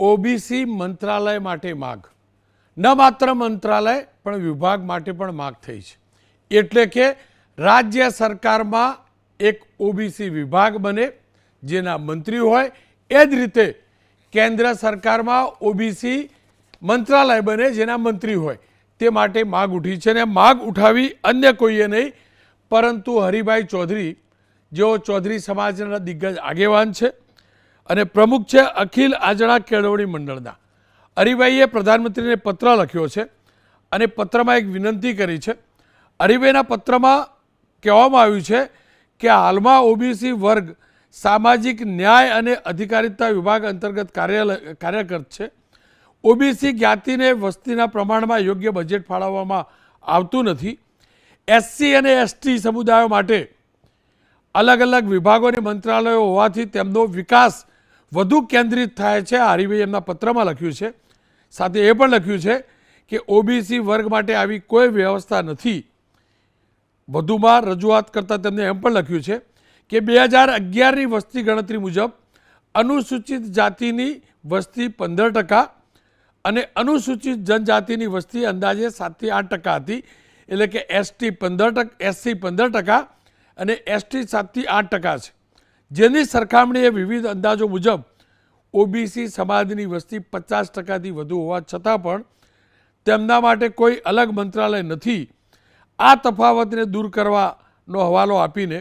OBC મંત્રાલય માટે માગ, ન માત્ર મંત્રાલય પણ વિભાગ માટે પણ માગ થઈ છે. એટલે કે રાજ્ય સરકારમાં એક ઓબીસી વિભાગ બને જેના મંત્રી હોય, એ જ રીતે કેન્દ્ર સરકારમાં ઓબીસી મંત્રાલય બને જેના મંત્રી હોય. તે માટે માગ ઉઠી છે અને માગ ઉઠાવી અન્ય કોઈએ નહીં પરંતુ હરિભાઈ ચૌધરી, જેઓ ચૌધરી સમાજના દિગ્ગજ આગેવાન છે અને પ્રમુખ છે અખિલ આજણા કેળવણી મંડળના. હરિભાઈએ પ્રધાનમંત્રીને પત્ર લખ્યો છે અને પત્રમાં એક વિનંતી કરી છે. હરિભાઈના પત્રમાં કહેવામાં આવ્યું છે કે હાલમાં ઓબીસી વર્ગ સામાજિક ન્યાય અને અધિકારિતા વિભાગ અંતર્ગત કાર્યરત છે. ઓબીસી જ્ઞાતિને વસ્તીના પ્રમાણમાં યોગ્ય બજેટ ફાળવવામાં આવતું નથી. એસસી અને એસટી સમુદાયો માટે અલગ અલગ વિભાગો અને મંત્રાલયો હોવાથી તેમનો વિકાસ વધુ કેન્દ્રિત થાય છે. હરિભાઈ એમના પત્રમાં લખ્યું છે. સાથે એ પણ લખ્યું છે કે ઓબીસી વર્ગ માટે આવી કોઈ વ્યવસ્થા નથી. વધુમાં રજૂઆત કરતાં તેમને એમ પણ લખ્યું છે કે 2011ની વસ્તી ગણતરી મુજબ અનુસૂચિત જાતિની વસ્તી 15% અને અનુસૂચિત જનજાતિની વસ્તી અંદાજે 7 થી 8% હતી. એટલે કે એસસી 15% અને એસટી 7 થી 8% છે. જેની સરખામણીએ વિવિધ અંદાજો મુજબ ઓબીસી સમાજની વસ્તી 50%થી વધુ હોવા છતાં પણ તેમના માટે કોઈ અલગ મંત્રાલય નથી. આ તફાવતને દૂર કરવાનો હવાલો આપીને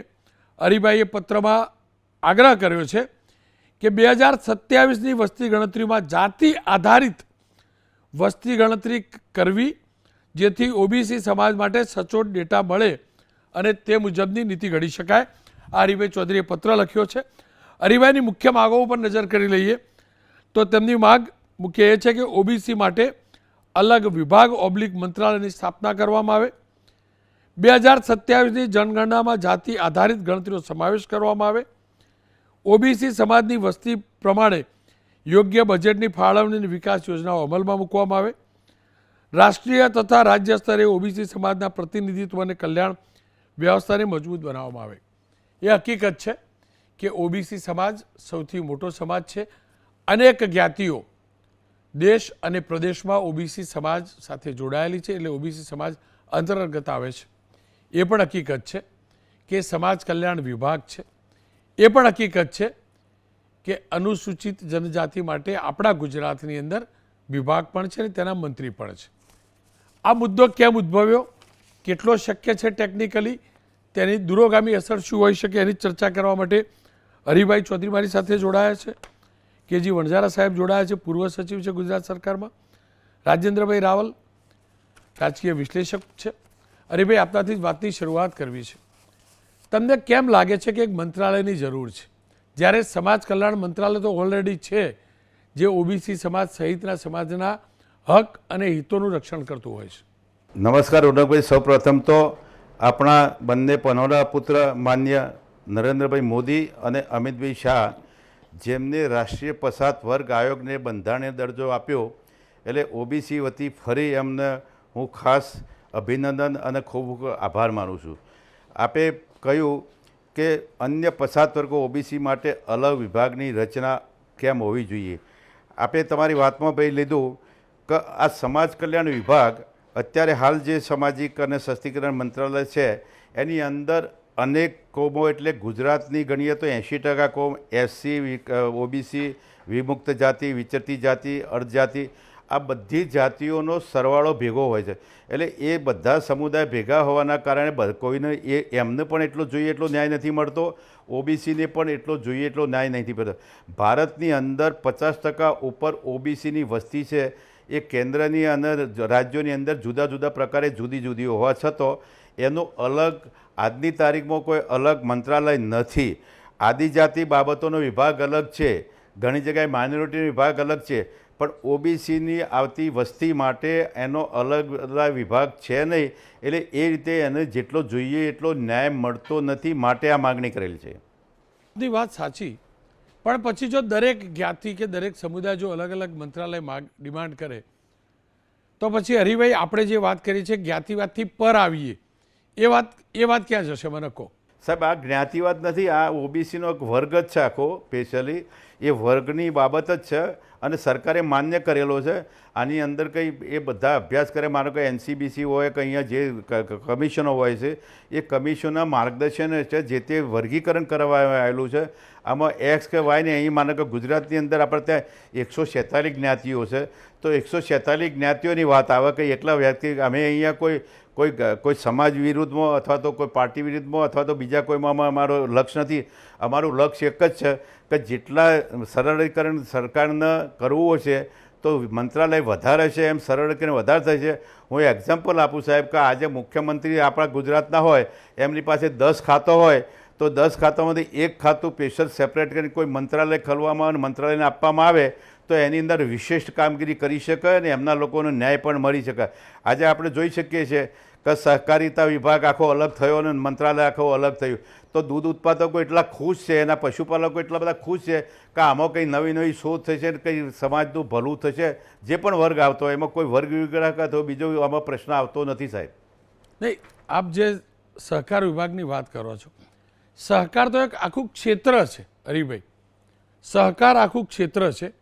હરિભાઈએ પત્રમાં આગ્રહ કર્યો છે કે 2027ની વસ્તી ગણતરીમાં જાતિ આધારિત વસ્તી ગણતરી કરવી, જેથી ઓબીસી સમાજ માટે સચોટ ડેટા મળે અને તે મુજબની નીતિ ઘડી શકાય. આ હરિભાઈ ચૌધરીએ પત્ર લખ્યો છે. હરિભાઈની મુખ્ય માગો ઉપર નજર કરી લઈએ તો તેમની માગ મુખ્ય એ છે કે ઓબીસી માટે અલગ વિભાગ મંત્રાલયની સ્થાપના કરવામાં આવે. 2027ની જનગણનામાં જાતિ આધારિત ગણતરીનો સમાવેશ કરવામાં આવે. ઓબીસી સમાજની વસ્તી પ્રમાણે યોગ્ય બજેટની ફાળવણી અને વિકાસ યોજનાઓ અમલમાં મૂકવામાં આવે. રાષ્ટ્રીય તથા રાજ્ય સ્તરે ઓબીસી સમાજના પ્રતિનિધિત્વ અને કલ્યાણ વ્યવસ્થાને મજબૂત બનાવવામાં આવે. એ હકીકત છે કે ઓબીસી સમાજ સૌથી મોટો સમાજ છે. અનેક જ્ઞાતિઓ દેશ અને પ્રદેશમાં ઓબીસી સમાજ સાથે જોડાયેલી છે, એટલે ઓબીસી સમાજ અંતર્ગત આવે છે. એ પણ હકીકત છે કે સમાજ કલ્યાણ વિભાગ છે. એ પણ હકીકત છે કે અનુસૂચિત જનજાતિ માટે આપણા ગુજરાતની અંદર વિભાગ પણ છે અને તેના મંત્રી પણ છે. આ મુદ્દો કેમ ઉદ્ભવ્યો, કેટલો શક્ય છે ટેકનિકલી, તેની દૂરોગામી અસર શું હોઈ શકે, એની ચર્ચા કરવા માટે હરિભાઈ ચૌધરી મારી સાથે જોડાયા છે. કેજી વણઝારા સાહેબ જોડાયા છે, પૂર્વ સચિવ છે ગુજરાત સરકારમાં. રાજેન્દ્રભાઈ રાવલ રાજકીય વિશ્લેષક છે. હરિભાઈ, આપનાથી જ વાતની શરૂઆત કરવી છે. તમને કેમ લાગે છે કે એક મંત્રાલયની જરૂર છે, જ્યારે સમાજ કલ્યાણ મંત્રાલય તો ઓલરેડી છે, જે ઓબીસી સમાજ સહિતના સમાજના હક અને હિતોનું રક્ષણ કરતું હોય છે? નમસ્કાર રોનકભાઈ. સૌપ્રથમ તો આપણા બંને પનોરા પુત્ર માન્ય નરેન્દ્રભાઈ મોદી અને અમિતભાઈ શાહ, જેમને રાષ્ટ્રીય પછાત વર્ગ આયોગને બંધારણીય દરજ્જો આપ્યો, એટલે ઓબીસી વતી ફરી એમને હું ખાસ અભિનંદન અને ખૂબ આભાર માનું છું. આપે કહ્યું કે અન્ય પછાત વર્ગો ઓબીસી માટે અલગ વિભાગની રચના કેમ હોવી જોઈએ. આપે તમારી વાતમાં ભાઈ લીધું કે આ સમાજ કલ્યાણ વિભાગ અત્યારે હાલ જે સામાજિક અને સશક્તિકરણ મંત્રાલય છે એની અંદર અનેક કોમો, એટલે ગુજરાતની ગણીએ તો 80% કોમ, એસસી, ઓબીસી, વિમુક્ત જાતિ, વિચરતી જાતિ, અર્ધજાતિ, આ બધી જાતિઓનો સરવાળો ભેગો હોય છે. એટલે એ બધા સમુદાય ભેગા હોવાના કારણે કોઈને એમને પણ એટલો જોઈએ એટલો ન્યાય નથી મળતો, ઓબીસીને પણ એટલો જોઈએ એટલો ન્યાય નથી મળતો. ભારતની અંદર 50% ઉપર ઓબીસીની વસ્તી છે. એ કેન્દ્રની અને રાજ્યોની અંદર જુદા જુદા પ્રકારે જુદી જુદી હોવા છતાં એનો અલગ આજની તારીખમાં કોઈ અલગ મંત્રાલય નથી. આદિજાતિ બાબતોનો વિભાગ અલગ છે, ઘણી જગ્યાએ માઇનોરિટીનો વિભાગ અલગ છે, પણ ઓબીસીની આવતી વસ્તી માટે એનો અલગ વિભાગ છે નહીં. એટલે એ રીતે એને જેટલો જોઈએ એટલો ન્યાય મળતો નથી, માટે આ માગણી કરેલ છે. વાત સાચી, પણ પછી જો દરેક જ્ઞાતિ કે દરેક સમુદાય જો અલગ અલગ મંત્રાલય ડિમાન્ડ કરે તો પછી હરિભાઈ આપણે જે વાત કરી છે જ્ઞાતિવાદથી પર આવીએ, એ વાત ક્યાં જશે મને કહો? સાહેબ, આ જ્ઞાતિવાદ નથી, આ ઓબીસીનો એક વર્ગ જ છે આખો. સ્પેશિયલી એ વર્ગની બાબત જ છે અને સરકારે માન્ય કરેલો છે. આની અંદર કંઈ એ બધા અભ્યાસ કરે, માનો કે NCBC હોય કે અહીંયા જે કમિશનો હોય છે એ કમિશનના માર્ગદર્શન છે જે તે વર્ગીકરણ કરવામાં આવેલું છે. આમાં એક્સ કે વાય ને અહીં માનો કે ગુજરાતની અંદર આપણે ત્યાં 146 જ્ઞાતિઓ છે, તો 146 જ્ઞાતિઓની વાત આવે કે એટલા વ્યક્તિ અમે અહીંયા કોઈ સમાજ વિરુદ્ધમાં અથવા તો કોઈ પાર્ટી વિરુદ્ધમાં અથવા તો બીજા કોઈમાં અમારો લક્ષ્ય નથી. અમારું લક્ષ્ય એક જ છે કે જેટલા સરળીકરણ સરકારને કરવું છે તો મંત્રાલય વધારે છે એમ સરળીકરણ વધારે થાય છે. હું એક્ઝામ્પલ આપું સાહેબ કે આજે મુખ્યમંત્રી આપણા ગુજરાતના હોય, એમની પાસે 10 ખાતો હોય તો 10 ખાતામાંથી એક ખાતું સ્પેશિયલ સેપરેટ કરીને કોઈ મંત્રાલય ખોલવામાં અને મંત્રાલયને આપવામાં આવે તો એની અંદર વિશિષ્ટ કામગીરી કરી શકાય અને એમના લોકોનો ન્યાય પણ મળી શકે. આજે આપણે જોઈ શકીએ છીએ કે સહકારિતા વિભાગ આખો અલગ થયો અને મંત્રાલય આખો અલગ થયું, તો દૂધ ઉત્પાદકો એટલા ખુશ છે, એના પશુપાલકો એટલા બધા ખુશ છે કે આમાં કંઈ નવી નવી શોધ થશે, કંઈ સમાજનું ભલું થશે. જે પણ વર્ગ આવતો હોય એમાં કોઈ વર્ગ વિગ્રહ અથવા બીજો આમાં પ્રશ્ન આવતો નથી સાહેબ. નહીં, આપ જે સહકાર વિભાગની વાત કરો છો, સહકાર તો એક આખું ક્ષેત્ર છે હરિભાઈ, સહકાર આખું ક્ષેત્ર છે.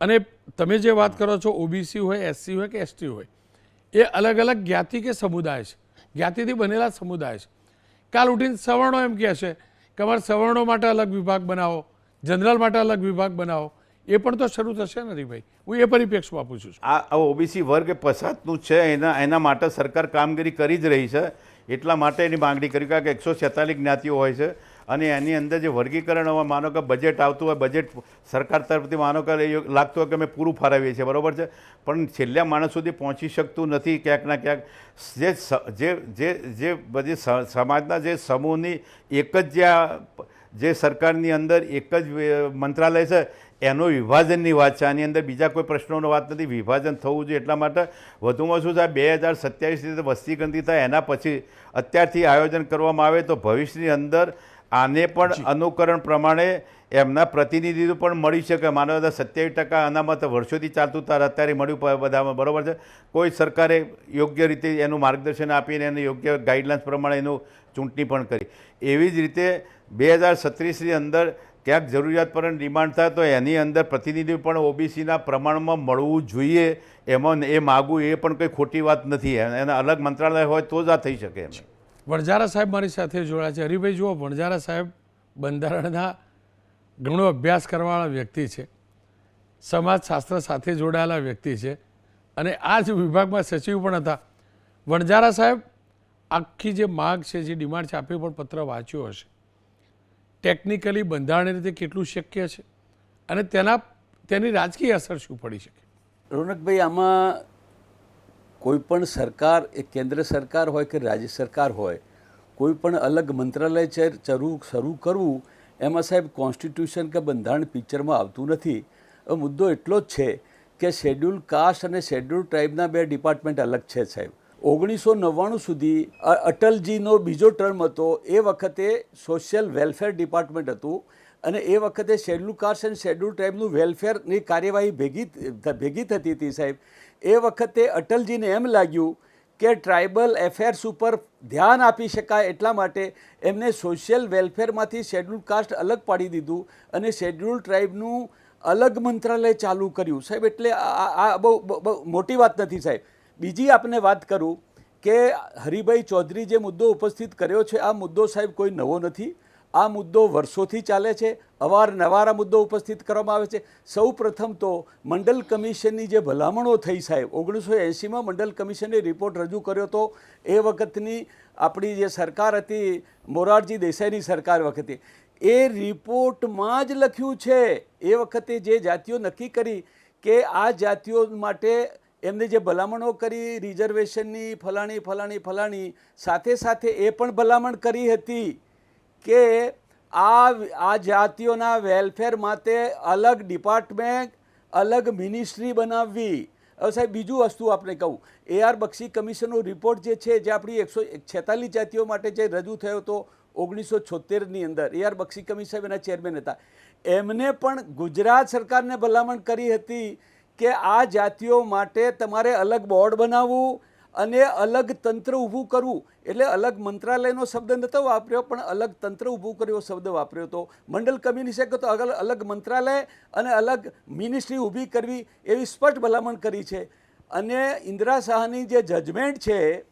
અને તમે જે વાત કરો છો OBC હોય, SC હોય કે ST હોય, એ અલગ અલગ જ્ઞાતિ કે સમુદાય છે, જ્ઞાતિથી બનેલા સમુદાય છે. કાલ ઉઠીને સવર્ણો એમ કહે છે કે અમારે સવર્ણો માટે અલગ વિભાગ બનાવો, જનરલ માટે અલગ વિભાગ બનાવો, એ પણ તો શરૂ થશે ને હરિભાઈ. હું એ પરિપ્રેક્ષમાં પૂછું છું. આ OBC વર્ગ પછાતનું છે, એના માટે સરકાર કામગીરી કરી જ રહી છે. એટલા માટે એની માંગણી કરી, કારણ કે 146 જ્ઞાતિઓ હોય છે અને એની અંદર જે વર્ગીકરણ હોય, માનો કે બજેટ આવતું હોય, બજેટ સરકાર તરફથી માનો કે લાગતું હોય કે અમે પૂરું ફાળવીએ છીએ, બરાબર છે, પણ છેલ્લા માણસ સુધી પહોંચી શકતું નથી ક્યાંક ના ક્યાંક. જે બધી સમાજના જે સમૂહની એક જ જે સરકારની અંદર એક જ મંત્રાલય છે એનો વિભાજનની વાત છે. આની અંદર બીજા કોઈ પ્રશ્નોની વાત નથી, વિભાજન થવું જોઈએ. એટલા માટે વધુમાં શું થાય, 2027 વસ્તી ગણતરી થાય એના પછી અત્યારથી આયોજન કરવામાં આવે તો ભવિષ્યની અંદર આને પણ અનુકરણ પ્રમાણે એમના પ્રતિનિધિત્વ પણ મળી શકે. માનો 27% અનામત વર્ષોથી ચાલતું તાર અત્યારે મળ્યું બધામાં, બરાબર છે. કોઈ સરકારે યોગ્ય રીતે એનું માર્ગદર્શન આપીને એને યોગ્ય ગાઈડલાઇન્સ પ્રમાણે એનું ચૂંટણી પણ કરી. એવી જ રીતે 2036ની અંદર ક્યાંક જરૂરિયાત પર ડિમાન્ડ થાય તો એની અંદર પ્રતિનિધિ પણ OBCના પ્રમાણમાં મળવું જોઈએ. એમાં એ માગવું એ પણ કંઈ ખોટી વાત નથી. એના અલગ મંત્રાલય હોય તો જ આ થઈ શકે. એમ વણજારા સાહેબ મારી સાથે જોડાયા છે. હરિભાઈ જુઓ, વણજારા સાહેબ બંધારણના ઘણો અભ્યાસ કરવાવાળા વ્યક્તિ છે, સમાજશાસ્ત્ર સાથે જોડાયેલા વ્યક્તિ છે અને આ જ વિભાગમાં સચિવ પણ હતા. વણજારા સાહેબ, આખી જે માગ છે, જે ડિમાન્ડ છે, આપે પણ પત્ર વાંચ્યો હશે. ટેકનિકલી બંધારણીય રીતે કેટલું શક્ય છે અને તેની રાજકીય અસર શું પડી શકે? રોનકભાઈ, આમાં કોઈ પણ સરકાર, એ કેન્દ્ર સરકાર હોય કે રાજ્ય સરકાર હોય, કોઈ પણ અલગ મંત્રાલય શરૂ કરવું એમાં સાહેબ કોન્સ્ટિટ્યુશન કે બંધારણ પિક્ચરમાં આવતું નથી. મુદ્દો એટલો જ છે કે શેડ્યુલ કાસ્ટ અને શેડ્યુલ ટ્રાઇબના બે ડિપાર્ટમેન્ટ અલગ છે સાહેબ. 1999 સુધી અટલજીનો બીજો ટર્મ હતો, એ વખતે સોશિયલ વેલફેર ડિપાર્ટમેન્ટ હતું અને એ વખતે શેડ્યુલ કાસ્ટ અને શેડ્યુલ ટ્રાઇબનું વેલફેરની કાર્યવાહી ભેગી થતી હતી સાહેબ. એ વખતે અટલજીને એમ લાગ્યું કે ટ્રાઇબલ એફેર્સ ઉપર ધ્યાન આપી શકાય, એટલા માટે એમને સોશિયલ વેલફેરમાંથી શેડ્યુલ કાસ્ટ અલગ પાડી દીધું અને શેડ્યુલ ટ્રાઇબનું અલગ મંત્રાલય ચાલુ કર્યું સાહેબ. એટલે આ બહુ મોટી વાત નથી સાહેબ. બીજી આપને વાત કરું કે હરિભાઈ ચૌધરી જે મુદ્દો ઉપસ્થિત કર્યો છે, આ મુદ્દો સાહેબ કોઈ નવો નથી. આ મુદ્દો વર્ષોથી ચાલે છે, અવારનવાર આ મુદ્દો ઉપસ્થિત કરવામાં આવે છે. સૌ પ્રથમ તો મંડલ કમિશનની જે ભલામણો થઈ સાહેબ, 1980માં મંડલ કમિશને રિપોર્ટ રજૂ કર્યો હતો. એ વખતની આપણી જે સરકાર હતી, મોરારજી દેસાઈની સરકાર વખતે, એ રિપોર્ટમાં જ લખ્યું છે, એ વખતે જે જાતિઓ નક્કી કરી કે આ જાતિઓ માટે એમને જે ભલામણો કરી રિઝર્વેશનની ફલાણી સાથે સાથે એ પણ ભલામણ કરી હતી કે આ જાતિઓના વેલફેર માટે અલગ ડિપાર્ટમેન્ટ, અલગ મિનિસ્ટ્રી બનાવવી. હવે સાહેબ બીજું વસ્તુ આપણે કહું, AR બક્ષી કમિશનનો રિપોર્ટ જે છે, જે આપણી 146 જાતિઓ માટે જે રજૂ થયો હતો 1976ની અંદર, AR બક્ષી કમિશન એના ચેરમેન હતા. એમને પણ ગુજરાત સરકારને ભલામણ કરી હતી કે આ જાતિઓ માટે તમારે અલગ બોર્ડ બનાવવું, અને અલગ તંત્ર ઊભું કરવું, એટલે અલગ મંત્રાલયનો શબ્દ નહોતો વાપર્યો પણ અલગ તંત્ર ઊભું કર્યો શબ્દ વાપર્યો હતો. મંડળ કમિશને તો અલગ મંત્રાલય અને અલગ મિનિસ્ટ્રી ઊભી કરવી એવી સ્પષ્ટ ભલામણ કરી છે. અને ઇન્દિરા શાહની જે જજમેન્ટ છે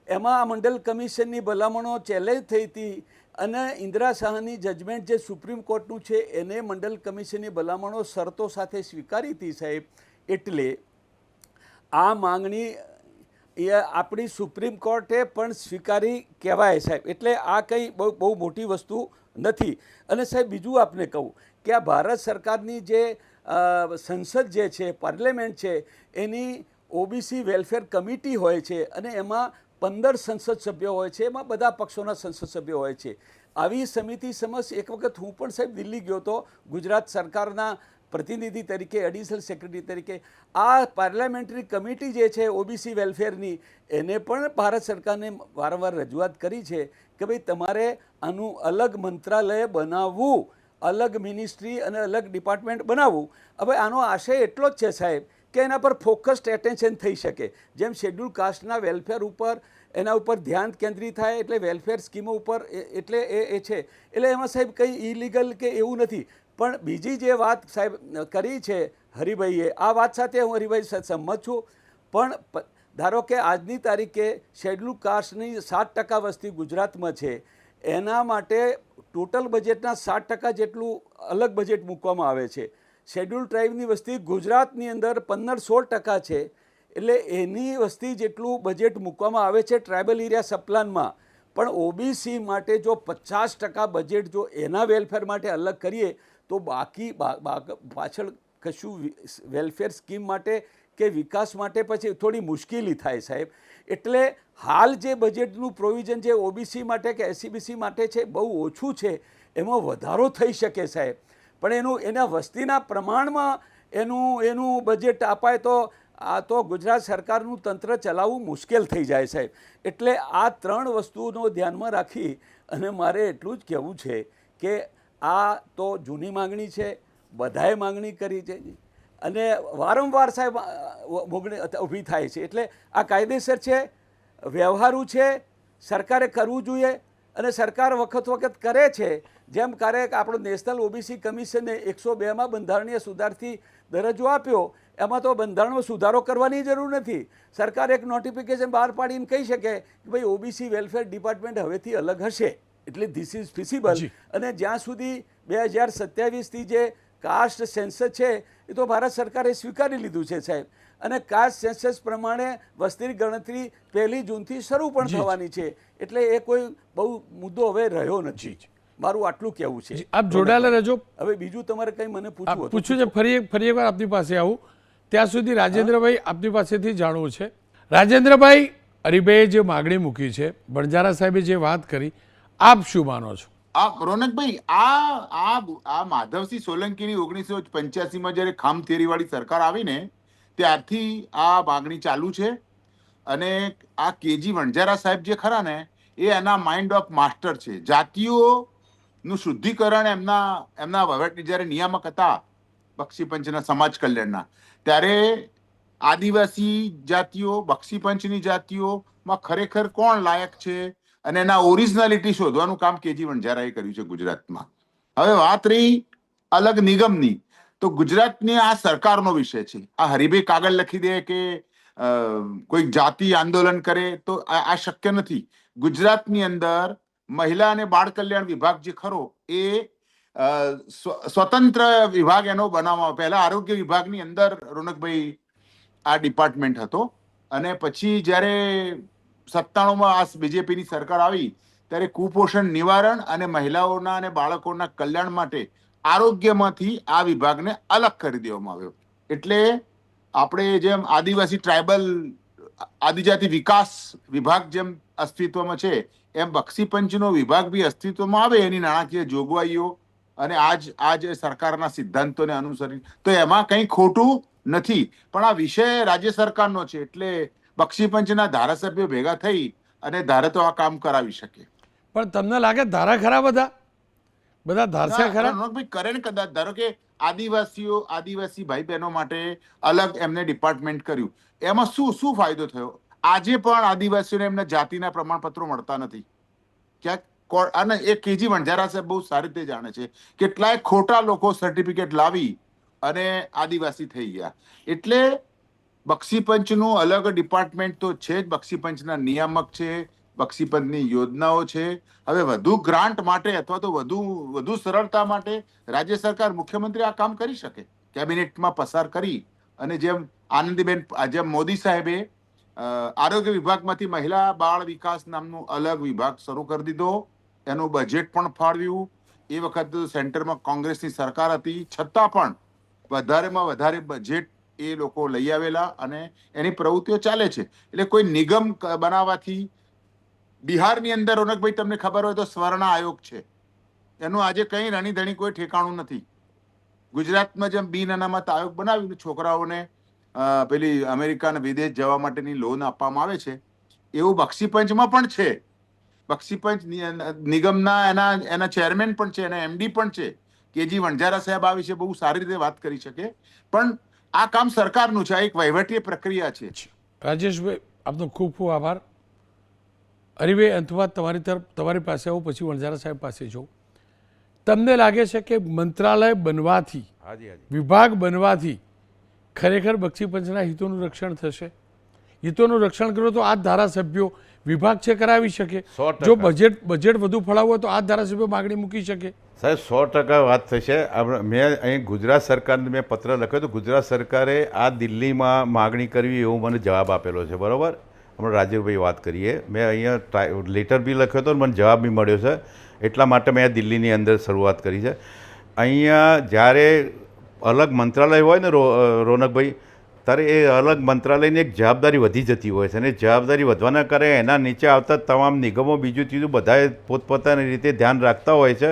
એમાં આ મંડળ કમિશનની ભલામણો ચેલેન્જ થઈ હતી અને ઇન્દિરા શાહની જજમેન્ટ જે સુપ્રીમ કોર્ટનું છે એને મંડળ કમિશનની ભલામણો શરતો સાથે સ્વીકારી હતી સાહેબ. એટલે આ માંગણી એ આપણી સુપ્રીમ કોર્ટે પણ સ્વીકારી કહેવાય સાહેબ. એટલે આ કંઈ બહુ મોટી વસ્તુ નથી. અને સાહેબ બીજું આપને કહું કે આ ભારત સરકારની જે સંસદ જે છે પાર્લામેન્ટ છે એની ઓબીસી વેલફેર કમિટી હોય છે અને એમાં 15 સંસદ સભ્યો હોય છે, એમાં બધા પક્ષોના સંસદ સભ્યો હોય છે. આવી સમિતિ સમક્ષ એક વખત હું પણ સાહેબ દિલ્હી ગયો હતો ગુજરાત સરકારના પ્રતિનિધિ તરીકે, એડિશનલ સેક્રેટરી તરીકે. આ પાર્લામેન્ટરી કમિટી જે છે ઓબીસી વેલફેરની એને પણ ભારત સરકારને વારંવાર રજૂઆત કરી છે કે ભાઈ તમારે આનું અલગ મંત્રાલય બનાવવું, અલગ મિનિસ્ટ્રી અને અલગ ડિપાર્ટમેન્ટ બનાવવું. હવે આનો આશય એટલો જ છે સાહેબ કે એના પર ફોકસ્ડ એટેન્શન થઈ શકે. જેમ શેડ્યુલ કાસ્ટના વેલફેર ઉપર એના ઉપર ધ્યાન કેન્દ્રિત થાય એટલે વેલફેર સ્કીમો ઉપર એટલે એ છે. એટલે એમાં સાહેબ કંઈ ઇલીગલ કે એવું નથી. પણ બીજી જે વાત સાહેબ કરી છે હરિભાઈએ, આ વાત સાથે હું હરિભાઈ સંમત છું. પણ ધારો કે આજની તારીખે શેડ્યુલ કાસ્ટની 7% વસ્તી ગુજરાતમાં છે, એના માટે ટોટલ બજેટના 7% જેટલું અલગ બજેટ મૂકવામાં આવે છે. શેડ્યુલ ટ્રાઇબની વસ્તી ગુજરાતની અંદર 15-16% છે, એટલે એની વસ્તી જેટલું બજેટ મૂકવામાં આવે છે ટ્રાઇબલ એરિયા સપ્લાનમાં. પણ ઓબીસી માટે જો 50% બજેટ જો એના વેલફેર માટે અલગ કરીએ તો બાકી પાછળ કશું વેલફેર સ્કીમ માટે કે વિકાસ માટે પછી થોડી મુશ્કેલી થાય સાહેબ. એટલે હાલ જે બજેટનું પ્રોવિઝન જે ઓબીસી માટે કે એસસીબીસી માટે છે બહુ ઓછું છે, એમાં વધારો થઈ શકે સાહેબ. પણ એના વસ્તીના પ્રમાણમાં એનું બજેટ અપાય તો ગુજરાત સરકારનું તંત્ર ચલાવવું મુશ્કેલ થઈ જાય સાહેબ. એટલે આ 3 વસ્તુનો ધ્યાનમાં રાખી અને મારે એટલું જ કહેવું છે કે આ તો જૂની માંગણી છે, બધાએ માંગણી કરી છે અને વારંવાર સાહેબ ઊભી થાય છે. એટલે આ કાયદેસર છે, વ્યવહારુ છે, સરકારે કરવું જોઈએ અને સરકાર વખત કરે છે. જેમ ક્યારેક આપણો નેશનલ ઓબીસી કમિશને 102માં બંધારણીય સુધારથી દરજ્જો આપ્યો, એમાં તો બંધારણમાં સુધારો કરવાની જરૂર નથી. સરકાર એક નોટિફિકેશન બહાર પાડીને કહી શકે કે ભાઈ ઓબીસી વેલફેર ડિપાર્ટમેન્ટ હવેથી અલગ હશે. એટલે ધીસ ઇઝ ફિઝિબલ. અને જ્યાં સુધી 2027થી જે કાસ્ટ સેન્સસ છે એ તો ભારત સરકારે સ્વીકારી લીધું છે સાહેબ. અને કાસ્ટ સેન્સસ પ્રમાણે વસ્તીની ગણતરી 1 જૂનથી શરૂ પણ થવાની છે. એટલે એ કોઈ બહુ મુદ્દો હવે રહ્યો નથી. મારું આટલું કહેવું છે. આપ જોડાયેલા રહેજો. હવે બીજું તમારે કંઈ મને પૂછવું છે, ફરી એકવાર આપની પાસે આવું. ત્યાં સુધી રાજેન્દ્રભાઈ આપની પાસેથી જાણવું છે. રાજેન્દ્રભાઈ, હરિભાઈએ જે માગણી મૂકી છે, બણજારા સાહેબે જે વાત કરી, આપ શું માનો છો? રોનકભાઈ, આ માધવસિંહ સોલંકીની 1985માં જ્યારે ખામ થિયરીવાળી સરકાર આવીને ત્યારથી આ માગણી ચાલુ છે. અને આ કેજી વણજારા સાહેબ જે ખરા ને એ એના માઇન્ડ ઓફ માસ્ટર છે. જાતિઓનું શુદ્ધિકરણ એમના વહીવટની જ્યારે નિયામક હતા બક્ષીપંચના સમાજ કલ્યાણના, ત્યારે આદિવાસી જાતિઓ, બક્ષીપંચની જાતિઓમાં ખરેખર કોણ લાયક છે અને એના ઓરિજિનાલિટી શોધવાનું કામ કેજી વણજારાએ કર્યું છે ગુજરાતમાં. હવે વાત રહી અલગ નિગમની, તો ગુજરાતની આ સરકારનો વિષય છે. આ હરિભાઈ કાગળ લખી દે કે કોઈ જાતિ આંદોલન કરે તો આ શક્ય નથી. ગુજરાતની અંદર મહિલા અને બાળ કલ્યાણ વિભાગ જે ખરો એ સ્વતંત્ર વિભાગ એનો બનાવવામાં, પહેલા આરોગ્ય વિભાગની અંદર રોનકભાઈ આ ડિપાર્ટમેન્ટ હતો. અને પછી જ્યારે 97માં આ બીજેપીની સરકાર આવી ત્યારે કુપોષણ નિવારણ અને મહિલાઓના અને બાળકોના કલ્યાણ માટે આરોગ્યમાંથી આ વિભાગને અલગ કરી દેવામાં આવ્યો. એટલે આપણે જેમ આદિવાસી ટ્રાઇબલ આદિજાતિ વિકાસ વિભાગ જેમ અસ્તિત્વમાં છે, એમ બક્ષીપંચનો વિભાગ બી અસ્તિત્વમાં આવે એની નાણાકીય જોગવાઈઓ અને આજ સરકારના સિદ્ધાંતોને અનુસરી તો એમાં કંઈ ખોટું નથી. પણ આ વિષય રાજ્ય સરકારનો છે, એટલે બક્ષીપંચના ધારાસભ્યો ભેગા થઈ અને ધારે તો આ કામ કરાવી શકે. પણ તમને લાગે ધારા ખરા બધા ધારશે ખરા? કરે ને કદાચ. ધારો કે આદિવાસી ભાઈ બહેનો માટે અલગ એમને ડિપાર્ટમેન્ટ કર્યું, એમાં શું ફાયદો થયો? આજે પણ આદિવાસીઓને એમના જાતિના પ્રમાણપત્રો મળતા નથી. ક્યાંક અને એ કેજી વણઝારા સાહેબ બહુ સારી રીતે જાણે છે, કેટલાય ખોટા લોકો સર્ટિફિકેટ લાવી અને આદિવાસી થઈ ગયા. એટલે બક્ષીપંચનું અલગ ડિપાર્ટમેન્ટ તો છે જ, બક્ષીપંચના નિયામક છે, બક્ષીપંચની યોજનાઓ છે. હવે વધુ ગ્રાન્ટ માટે અથવા તો વધુ સરળતા માટે રાજ્ય સરકાર, મુખ્યમંત્રી આ કામ કરી શકે, કેબિનેટમાં પસાર કરી. અને જેમ આનંદીબેન, જેમ મોદી સાહેબે આરોગ્ય વિભાગમાંથી મહિલા બાળ વિકાસ નામનો અલગ વિભાગ શરૂ કરી દીધો, એનું બજેટ પણ ફાળવ્યું. એ વખત સેન્ટરમાં કોંગ્રેસની સરકાર હતી, છતાં પણ વધારેમાં વધારે બજેટ એ લોકો લઈ આવેલા અને એની પ્રવૃત્તિઓ ચાલે છે. એટલે કોઈ નિગમ બનાવવાથી, બિહારની અંદર રોનકભાઈ તમને ખબર હોય તો સ્વર્ણ આયોગ છે, એનું આજે કંઈ રણીધણી કોઈ ઠેકાણું નથી. ગુજરાતમાં જેમ બિન અનામત આયોગ બનાવ્યું, છોકરાઓને પેલી અમેરિકા અને વિદેશ જવા માટેની લોન આપવામાં આવે છે, એવું બક્ષીપંચમાં પણ છે. બક્ષીપંચ નિગમના એના ચેરમેન પણ છે, એના એમડી પણ છે. કેજી વણઝારા સાહેબ આ વિશે બહુ સારી રીતે વાત કરી શકે. પણ આ કામ સરકારનું છે, આ એક વહીવટી પ્રક્રિયા છે. રાજેશભાઈ, આપનો ખૂબ ખૂબ આભાર. હરિભાઈ, અંતમાં તમારી પાસે આવું, પછી વણઝારા સાહેબ પાસે જાઉં. તમને લાગે છે કે મંત્રાલય બનવાથી, વિભાગ બનવાથી ખરેખર બક્ષીપંચના હિતોનું રક્ષણ થશે? હિતોનું રક્ષણ કરો તો આ ધારાસભ્યો વિભાગ છે કરાવી શકે. 100%. જો બજેટ વધુ ફળાવવું હોય તો આ ધારાસભ્યો માગણી મૂકી શકે. સાહેબ 100% વાત થશે. મેં અહીં ગુજરાત સરકારને મેં પત્ર લખ્યો તો ગુજરાત સરકારે આ દિલ્હીમાં માગણી કરવી એવો મને જવાબ આપેલો છે, બરાબર. હમણાં રાજીવભાઈ વાત કરીએ, મેં અહીંયા લેટર બી લખ્યો હતો, મને જવાબ બી મળ્યો છે. એટલા માટે મેં આ દિલ્હીની અંદર શરૂઆત કરી છે. અહીંયા જ્યારે અલગ મંત્રાલય હોય ને રોનકભાઈ, ત્યારે એ અલગ મંત્રાલયની એક જવાબદારી વધી જતી હોય છે, અને જવાબદારી વધવાના કારણે એના નીચે આવતા તમામ નિગમો બીજું ત્રીજું બધાએ પોતપોતાની રીતે ધ્યાન રાખતા હોય છે.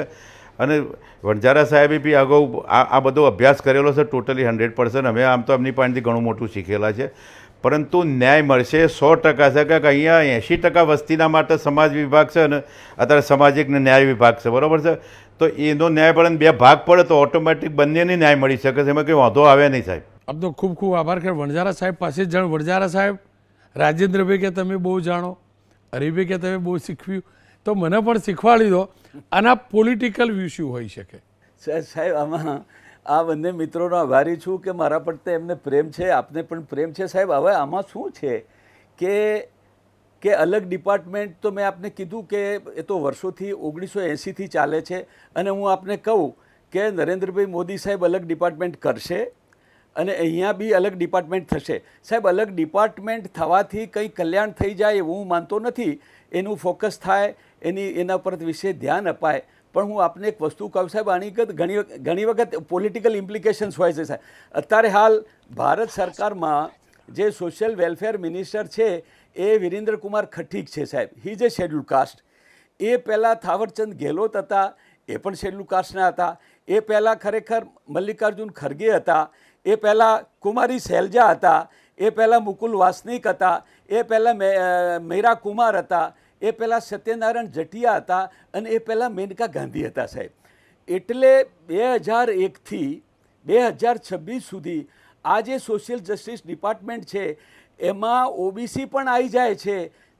અને વણઝારા સાહેબે બી અગાઉ આ બધો અભ્યાસ કરેલો છે, ટોટલી 100%. અમે આમ તો એમની પાસેથી ઘણું મોટું શીખેલા છે. પરંતુ ન્યાય મળશે 100% છે, કે અહીંયા 80% વસ્તીના માટે સમાજ વિભાગ છે અને અત્યારે સામાજિક ને ન્યાય વિભાગ છે, બરાબર છે. તો એનો ન્યાય પડે ને બે ભાગ પડે તો ઓટોમેટિક બંનેને ન્યાય મળી શકે છે, એમાં કંઈ વાંધો આવે નહીં સાહેબ. આપનો ખૂબ ખૂબ આભાર. કે વણઝારા સાહેબ પાસે જ જાણ. વણઝારા સાહેબ, રાજેન્દ્રભાઈ કે તમે બહુ જાણો, હરિભાઈ કે તમે બહુ શીખવ્યું, તો મને પણ શીખવાડી દો, આના પોલિટિકલ વ્યૂ શું હોઈ શકે? સાહેબ, આમાં આ બંને મિત્રોનો આભારી છું કે મારા પ્રત્યે એમને પ્રેમ છે, આપને પણ પ્રેમ છે. સાહેબ, હવે આમાં શું છે કે અલગ ડિપાર્ટમેન્ટ તો મેં આપને કીધું કે એ તો વર્ષોથી 1980થી ચાલે છે. અને હું આપને કહું કે નરેન્દ્રભાઈ મોદી સાહેબ અલગ ડિપાર્ટમેન્ટ કરશે અને અહીંયા બી અલગ ડિપાર્ટમેન્ટ થશે. સાહેબ, અલગ ડિપાર્ટમેન્ટ થવાથી કંઈ કલ્યાણ થઈ જાય એવું હું માનતો નથી. એનું ફોકસ થાય, એના પર વિશે ધ્યાન અપાય. પણ હું આપને એક વસ્તુ કહું સાહેબ, આની ઘણી વખત પોલિટિકલ ઇમ્પ્લિકેશન્સ હોય છે સાહેબ. અત્યારે હાલ ભારત સરકારમાં જે સોશિયલ વેલફેર મિનિસ્ટર છે એ વિરેન્દ્ર કુમાર ખટ્ટીક છે સાહેબ. He is a schedule caste. એ પહેલાં થાવરચંદ ગેહલોત હતા, એ પણ શેડ્યુલ કાસ્ટના હતા. એ પહેલાં ખરેખર મલ્લિકાર્જુન ખરગે હતા. એ પહેલાં કુમારી શૈલજા હતા. એ પહેલાં મુકુલ વાસનિક હતા. એ પહેલાં મેરા કુમાર હતા. એ પહેલાં સત્યનારાયણ જટિયા હતા. અને એ પહેલાં મેનકા ગાંધી હતા સાહેબ. એટલે 2001થી 2026 સુધી આ જે સોશિયલ જસ્ટિસ ડિપાર્ટમેન્ટ છે એમાં ઓબીસી પણ આવી જાય છે.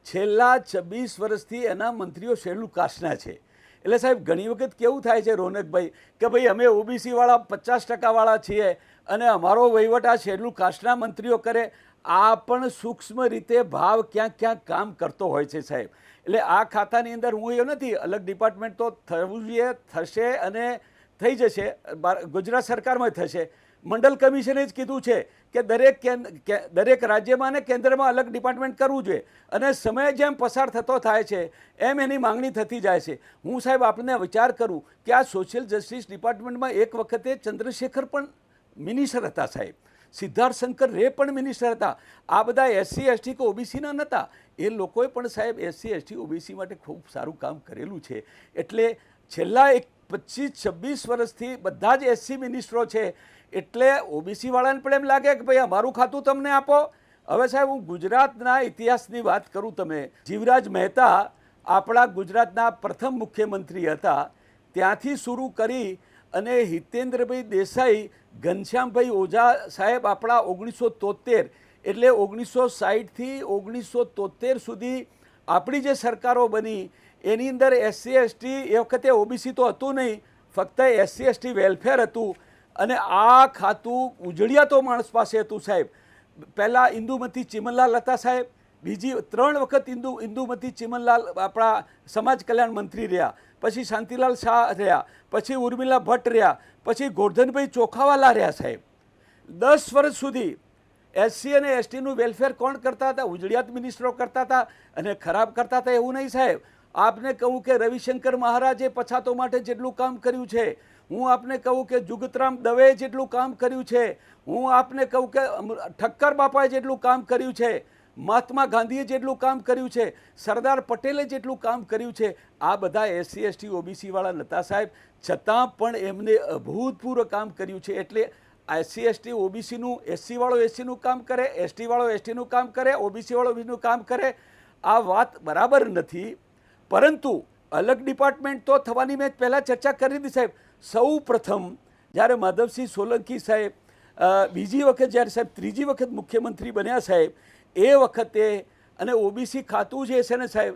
છેલ્લા 26 વર્ષથી એના મંત્રીઓ શેડ્યુલ કાસ્ટના છે. એટલે સાહેબ, ઘણી વખત કેવું થાય છે રોનકભાઈ કે ભાઈ અમે ઓબીસીવાળા 50% વાળા છીએ અને અમારો વહીવટ આ શેડ્યુલ કાસ્ટના મંત્રીઓ કરે. આ પણ સૂક્ષ્મ રીતે ભાવ ક્યાંક ક્યાંક કામ કરતો હોય છે સાહેબ. એટલે આ ખાતાની અંદર હું એ નથી, અલગ ડિપાર્ટમેન્ટ તો થવું જોઈએ, થશે અને થઈ જશે. ગુજરાત સરકારમાં થશે. મંડળ કમિશને જ કીધું છે કે દરેક રાજ્યમાં અને કેન્દ્રમાં અલગ ડિપાર્ટમેન્ટ કરવું જોઈએ. અને સમય જેમ પસાર થતો થાય છે એમ એની માંગણી થતી જાય છે. હું સાહેબ આપને વિચાર કરું કે આ સોશિયલ જસ્ટિસ ડિપાર્ટમેન્ટમાં એક વખતે ચંદ્રશેખર પણ મિનિસ્ટર હતા સાહેબ. સિદ્ધાર્થ શંકર રે પણ મિનિસ્ટર હતા. આ બધા એસસી એસટી કે ઓબીસીના નહોતા. એ લોકોએ પણ સાહેબ એસસી એસટી ઓબીસી માટે ખૂબ સારું કામ કરેલું છે. એટલે છેલ્લા 25-26 વર્ષથી બધા જ એસસી મિનિસ્ટરો છે. એટલે ઓબીસીવાળાને પણ એમ લાગે કે ભાઈ અમારું ખાતું તમને આપો. હવે સાહેબ, હું ગુજરાતના ઇતિહાસની વાત કરું. તમે જીવરાજ મહેતા આપણા ગુજરાતના પ્રથમ મુખ્યમંત્રી હતા. ત્યાંથી શરૂ કરી અને હિતેન્દ્રભાઈ દેસાઈ, ઘનશ્યામભાઈ ઓઝા સાહેબ આપણા 1973 એટલે 1960થી 1973 સુધી આપણી જે સરકારો બની એની અંદર SC ST એ વખતે OBC તો હતું નહીં, ફક્ત SC ST વેલફેર હતું. અને આ ખાતું ઉજળિયાતો માણસ પાસે હતું સાહેબ. પહેલાં ઇન્દુમતી ચીમનલાલ હતા સાહેબ, બીજી 3 વખત ઇન્દુમતી ચીમનલાલ આપણા સમાજ કલ્યાણ મંત્રી રહ્યા, પછી શાંતિલાલ શાહ રહ્યા, પછી ઉર્મિલા ભટ્ટ રહ્યા, પછી ગોરધનભાઈ ચોખાવાલા રહ્યા સાહેબ. 10 વર્ષ સુધી SC અને STનું વેલફેર કોણ કરતા હતા? ઉજળિયાત મિનિસ્ટરો કરતા હતા. અને ખરાબ કરતા હતા એવું નહીં સાહેબ. આપને કહું કે રવિશંકર મહારાજે પછાતો માટે જેટલું કામ કર્યું છે, હું આપને કહું કે જુગતરામ દવેએ જેટલું કામ કર્યું છે, હું આપને કહું કે ઠક્કર બાપાએ જેટલું કામ કર્યું છે, મહાત્મા ગાંધીએ જેટલું કામ કર્યું છે, સરદાર પટેલે જેટલું કામ કર્યું છે, આ બધા SC ST OBC વાળા નહોતા સાહેબ, છતાં પણ એમને અભૂતપૂર્વ કામ કર્યું છે. એટલે SC ST OBCનું SC વાળો SCનું કામ કરે, ST વાળો STનું કામ કરે, OBC વાળો OBCનું કામ કરે, આ વાત બરાબર નથી. પરંતુ અલગ ડિપાર્ટમેન્ટ તો થવાની મેં પહેલાં ચર્ચા કરી હતી સાહેબ. સૌ પ્રથમ જ્યારે માધવસિંહ સોલંકી સાહેબ બીજી વખત જ્યારે સાહેબ ત્રીજી વખત મુખ્યમંત્રી બન્યા સાહેબ, એ વખતે અને OBC ખાતું જે છે ને સાહેબ,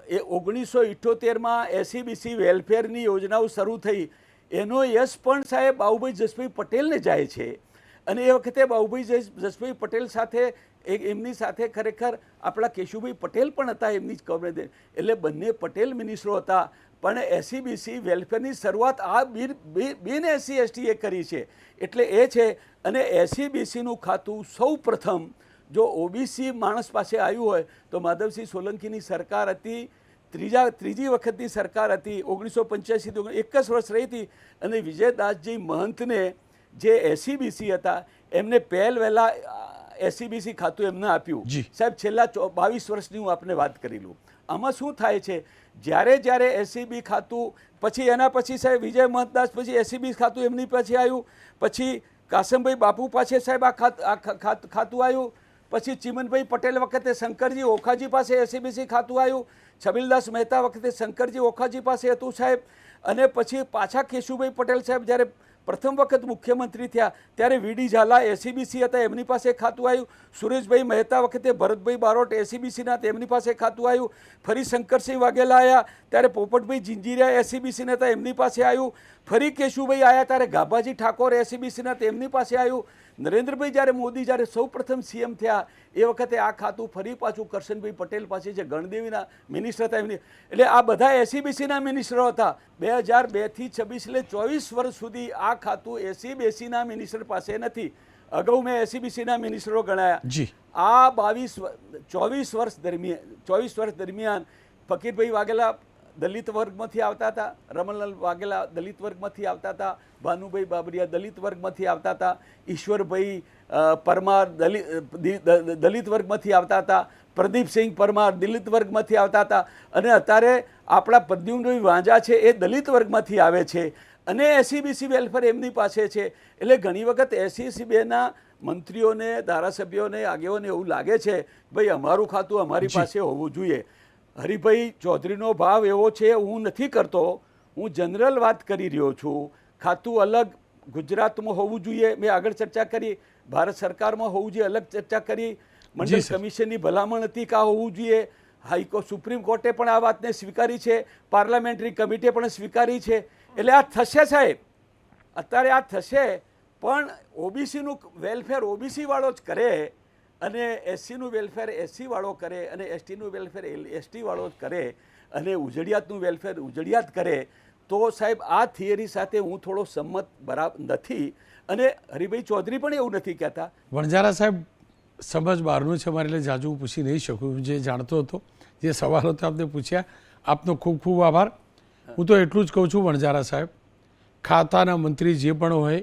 એ 1978માં SCBC વેલફેરની યોજનાઓ શરૂ થઈ. એનો યશ પણ સાહેબ બાબુભાઈ જસભાઈ પટેલને જાય છે. અને એ વખતે બાબુભાઈ જસભાઈ પટેલ સાથે એમની સાથે ખરેખર આપણા કેશુભાઈ પટેલ પણ હતા એમની જ કબરે. એટલે બંને પટેલ મિનિસ્ટરો હતા. પણ SCBC વેલફેરની શરૂઆત આ બિન SC ST એ કરી છે. એટલે એ છે. અને SCBCનું ખાતું સૌ પ્રથમ જો OBC માણસ પાસે આવ્યું હોય તો માધવસિંહ સોલંકીની સરકાર હતી, ત્રીજી વખતની સરકાર હતી, 1985 એક જ વર્ષ રહી હતી. અને વિજયદાસજી મહંતને જે SCBC હતા એમને વહેલા SCBC ખાતું એમને આપ્યું સાહેબ. છેલ્લા 22 વર્ષની હું આપને વાત કરી લઉં. આમાં શું થાય છે, જ્યારે SCB ખાતું પછી એના પછી સાહેબ વિજય મહંતદાસ પછી SCB ખાતું એમની પછી આવ્યું, પછી કાસમભાઈ બાપુ પાસે સાહેબ આ ખાતું આવ્યું, પછી ચીમનભાઈ પટેલ વખતે શંકરજી ઓખાજી પાસે SCBC ખાતું આવ્યું, છબીલદાસ મહેતા વખતે શંકરજી ઓખાજી પાસે હતું સાહેબ. અને પછી પાછા કેશુભાઈ પટેલ સાહેબ જ્યારે પ્રથમ વખત મુખ્યમંત્રી થયા ત્યારે VD ઝાલા SCBC હતા એમની પાસે ખાતું આવ્યું, સુરેશભાઈ મહેતા વખતે ભરતભાઈ બારોટ SCBCના તેમની પાસે ખાતું આવ્યું, ફરી શંકરસિંહ વાઘેલા આવ્યા ત્યારે પોપટભાઈ જિંજીરિયા SCBCના હતા એમની પાસે આવ્યું, ફરી કેશુભાઈ આવ્યા ત્યારે ગાભાજી ઠાકોર SCBCના તેમની પાસે આવ્યું. નરેન્દ્રભાઈ જ્યારે મોદી જ્યારે સૌ પ્રથમ CM થયા એ વખતે આ ખાતું ફરી પાછું કરશનભાઈ પટેલ પાસે જે ગણદેવીના મિનિસ્ટર હતા એમની. એટલે આ બધા SCBCના મિનિસ્ટરો હતા. 2002થી 26 એટલે 24 વર્ષ સુધી આ ખાતું SCBCના મિનિસ્ટર પાસે નથી. અગાઉ મેં SCBCના મિનિસ્ટરો ગણાયા. આ 24 વર્ષ દરમિયાન ફકીરભાઈ વાઘેલા દલિત વર્ગમાંથી આવતા હતા, રમણલાલ વાઘેલા દલિત વર્ગમાંથી આવતા હતા, ભાનુભાઈ બાબરિયા દલિત વર્ગમાંથી આવતા હતા, ઈશ્વરભાઈ પરમાર દલિત વર્ગમાંથી આવતા હતા, પ્રદીપસિંહ પરમાર દલિત વર્ગમાંથી આવતા હતા. અને અત્યારે આપણા પ્રદ્યુમ્નભાઈ વાંઝા છે એ દલિત વર્ગમાંથી આવે છે. અને SCBC વેલફેર એમની પાસે છે. એટલે ઘણી વખત SCBના મંત્રીઓને, ધારાસભ્યોને, આગેવાને એવું લાગે છે ભાઈ અમારું ખાતું અમારી પાસે હોવું જોઈએ. હરિભાઈ ચૌધરીનો ભાવ એવો છે હું નથી કરતો, હું જનરલ વાત કરી રહ્યો છું. ખાતું અલગ ગુજરાતમાં હોવું જોઈએ, મેં આગળ ચર્ચા કરી, ભારત સરકારમાં હોવું જોઈએ અલગ ચર્ચા કરી, મંડળ કમિશનની ભલામણ હતી કે આ હોવું જોઈએ, હાઈકોર્ટ સુપ્રીમ કોર્ટે પણ આ વાતને સ્વીકારી છે, પાર્લામેન્ટરી કમિટીએ પણ સ્વીકારી છે. એટલે આ થશે સાહેબ, અત્યારે આ થશે. પણ OBCનું વેલફેર OBC વાળો જ કરે અને SCનું વેલફેર SC વાળો કરે અને STનું વેલફેર ST વાળો જ કરે અને ઉજળિયાતનું વેલફેર ઉજળિયાત કરે. તો સાહેબ આ થિયરી સાથે હું થોડો સંમત બરાબર નથી. અને હરિભાઈ ચૌધરી પણ એવું નથી કહેતા. વણજારા સાહેબ સમજ બહારનું છે મારે એટલે જાજુ પૂછી નહીં શકું. જે જાણતો હતો, જે સવાલો તો આપને પૂછ્યા, આપનો ખૂબ ખૂબ આભાર. હું તો એટલું જ કહું છું વણજારા સાહેબ, ખાતાના મંત્રી જે પણ હોય,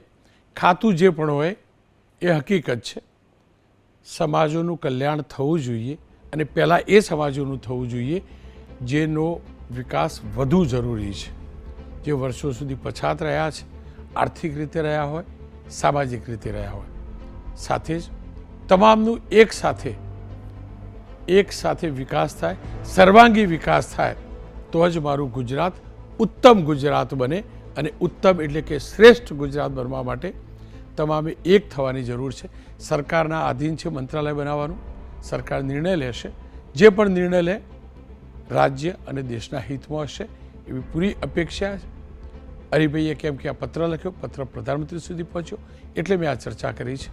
ખાતું જે પણ હોય એ હકીકત છે. સમાજોનું કલ્યાણ થવું જોઈએ અને પહેલાં એ સમાજોનું થવું જોઈએ જેનો વિકાસ વધુ જરૂરી છે, જે વર્ષો સુધી પછાત રહ્યા છે, આર્થિક રીતે રહ્યા હોય, સામાજિક રીતે રહ્યા હોય. સાથે જ તમામનું એક સાથે વિકાસ થાય, સર્વાંગી વિકાસ થાય તો જ મારું ગુજરાત ઉત્તમ ગુજરાત બને. અને ઉત્તમ એટલે કે શ્રેષ્ઠ ગુજરાત બનવા માટે તમામે એક થવાની જરૂર છે. સરકારના આધીન છે મંત્રાલય બનાવવાનું. સરકાર નિર્ણય લેશે, જે પણ નિર્ણય લે રાજ્ય અને દેશના હિતમાં હશે એવી પૂરી અપેક્ષા છે. હરિભાઈએ કેમ કે આ પત્ર લખ્યો, પત્ર પ્રધાનમંત્રી સુધી પહોંચ્યો, એટલે મેં આ ચર્ચા કરી છે.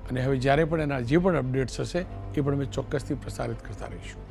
અને હવે જ્યારે પણ એના જે પણ અપડેટ્સ હશે એ પણ અમે ચોક્કસથી પ્રસારિત કરતા રહીશું.